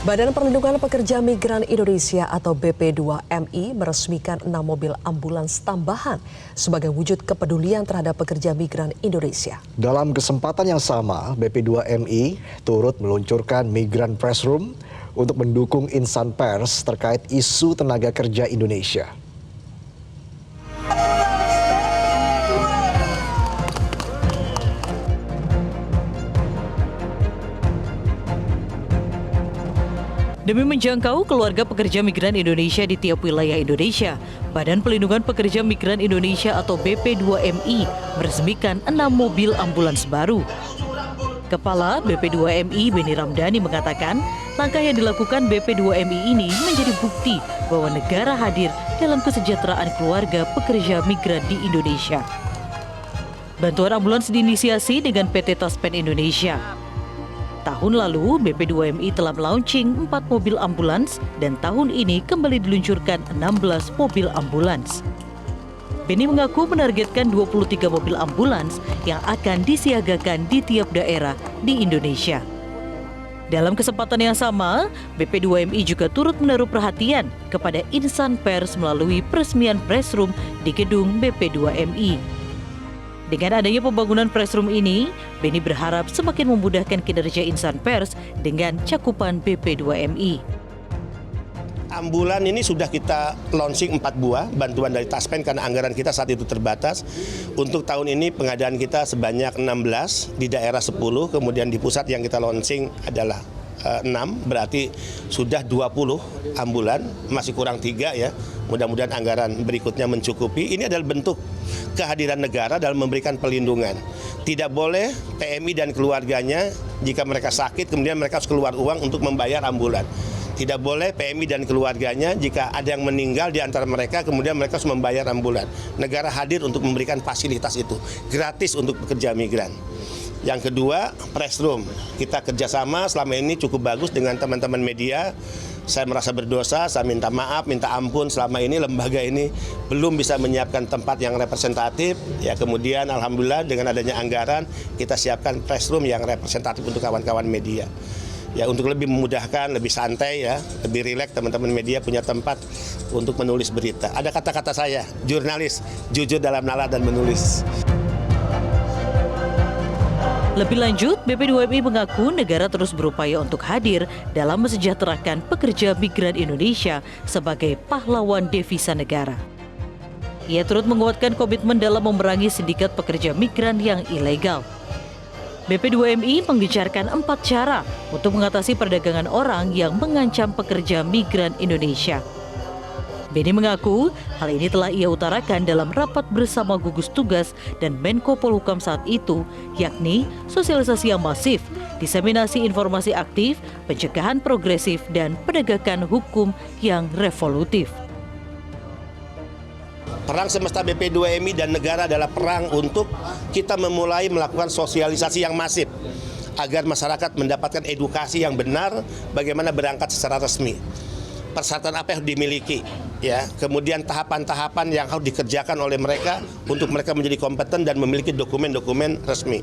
Badan Perlindungan Pekerja Migran Indonesia atau BP2MI meresmikan 6 mobil ambulans tambahan sebagai wujud kepedulian terhadap pekerja migran Indonesia. Dalam kesempatan yang sama, BP2MI turut meluncurkan Migran Press Room untuk mendukung insan pers terkait isu tenaga kerja Indonesia. Demi menjangkau keluarga pekerja migran Indonesia di tiap wilayah Indonesia, Badan Pelindungan Pekerja Migran Indonesia atau BP2MI meresmikan 6 mobil ambulans baru. Kepala BP2MI Beni Ramdhani mengatakan, langkah yang dilakukan BP2MI ini menjadi bukti bahwa negara hadir dalam kesejahteraan keluarga pekerja migran di Indonesia. Bantuan ambulans diinisiasi dengan PT Taspen Indonesia. Tahun lalu, BP2MI telah melaunching 4 mobil ambulans dan tahun ini kembali diluncurkan 16 mobil ambulans. Beni mengaku menargetkan 23 mobil ambulans yang akan disiagakan di tiap daerah di Indonesia. Dalam kesempatan yang sama, BP2MI juga turut menaruh perhatian kepada insan pers melalui peresmian press room di gedung BP2MI. Dengan adanya pembangunan press room ini, Beni berharap semakin memudahkan kinerja insan pers dengan cakupan BP2MI. Ambulan ini sudah kita launching 4 buah, bantuan dari Taspen karena anggaran kita saat itu terbatas. Untuk tahun ini pengadaan kita sebanyak 16, di daerah 10, kemudian di pusat yang kita launching adalah 6, berarti sudah 20 ambulan, masih kurang 3 ya. Mudah-mudahan anggaran berikutnya mencukupi. Ini adalah bentuk kehadiran negara dalam memberikan perlindungan. Tidak boleh PMI dan keluarganya jika mereka sakit kemudian mereka harus keluar uang untuk membayar ambulan. Tidak boleh PMI dan keluarganya jika ada yang meninggal di antara mereka kemudian mereka harus membayar ambulan. Negara hadir untuk memberikan fasilitas itu, gratis untuk pekerja migran. Yang kedua, press room. Kita kerjasama selama ini cukup bagus dengan teman-teman media. Saya merasa berdosa, saya minta maaf, minta ampun selama ini lembaga ini belum bisa menyiapkan tempat yang representatif. Ya kemudian alhamdulillah dengan adanya anggaran kita siapkan press room yang representatif untuk kawan-kawan media. Ya untuk lebih memudahkan, lebih santai ya, lebih rileks teman-teman media punya tempat untuk menulis berita. Ada kata-kata saya, jurnalis, jujur dalam nalar dan menulis. Lebih lanjut, BP2MI mengaku negara terus berupaya untuk hadir dalam mesejahterakan pekerja migran Indonesia sebagai pahlawan devisa negara. Ia turut menguatkan komitmen dalam memerangi sindikat pekerja migran yang ilegal. BP2MI menggencarkan 4 cara untuk mengatasi perdagangan orang yang mengancam pekerja migran Indonesia. Beni mengaku hal ini telah ia utarakan dalam rapat bersama gugus tugas dan Menko Polhukam saat itu, yakni sosialisasi yang masif, diseminasi informasi aktif, pencegahan progresif, dan penegakan hukum yang revolutif. Perang semesta BP2MI dan negara adalah perang untuk kita memulai melakukan sosialisasi yang masif agar masyarakat mendapatkan edukasi yang benar bagaimana berangkat secara resmi. Persyaratan apa yang dimiliki, ya. Kemudian tahapan-tahapan yang harus dikerjakan oleh mereka untuk mereka menjadi kompeten dan memiliki dokumen-dokumen resmi.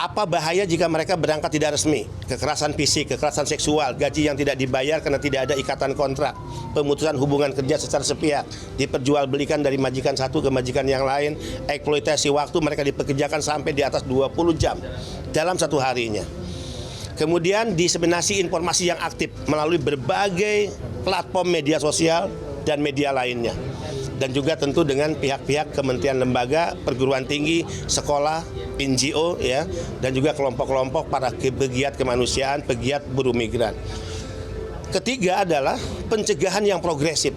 Apa bahaya jika mereka berangkat tidak resmi? Kekerasan fisik, kekerasan seksual, gaji yang tidak dibayar karena tidak ada ikatan kontrak, pemutusan hubungan kerja secara sepihak, diperjualbelikan dari majikan satu ke majikan yang lain, eksploitasi waktu, mereka dipekerjakan sampai di atas 20 jam dalam satu harinya. Kemudian diseminasi informasi yang aktif melalui berbagai platform media sosial dan media lainnya. Dan juga tentu dengan pihak-pihak kementerian lembaga, perguruan tinggi, sekolah, NGO, ya, dan juga kelompok-kelompok para pegiat kemanusiaan, pegiat buruh migran. Ketiga adalah pencegahan yang progresif.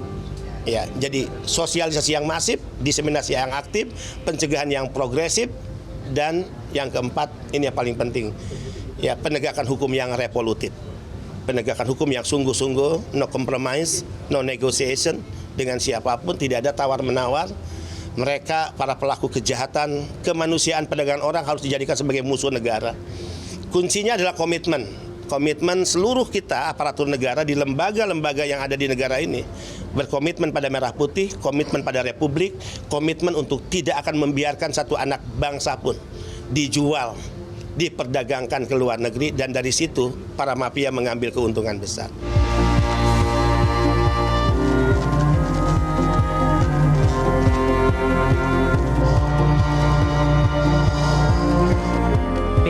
Ya, jadi sosialisasi yang masif, diseminasi yang aktif, pencegahan yang progresif, dan yang keempat, ini yang paling penting, ya, penegakan hukum yang revolutif. Penegakan hukum yang sungguh-sungguh, no compromise, no negotiation, dengan siapapun, tidak ada tawar-menawar. Mereka, para pelaku kejahatan, kemanusiaan, perdagangan orang harus dijadikan sebagai musuh negara. Kuncinya adalah komitmen. Komitmen seluruh kita, aparatur negara di lembaga-lembaga yang ada di negara ini, berkomitmen pada merah putih, komitmen pada republik, komitmen untuk tidak akan membiarkan satu anak bangsa pun dijual diperdagangkan ke luar negeri, dan dari situ para mafia mengambil keuntungan besar.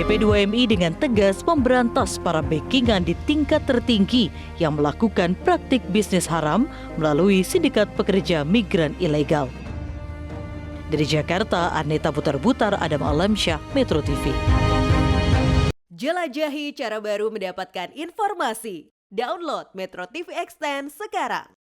BP2MI dengan tegas memberantas para backingan di tingkat tertinggi yang melakukan praktik bisnis haram melalui sindikat pekerja migran ilegal. Dari Jakarta, Aneta Butar-Butar, Adam Alamsyah, Metro TV. Jelajahi cara baru mendapatkan informasi. Download Metro TV Extend sekarang.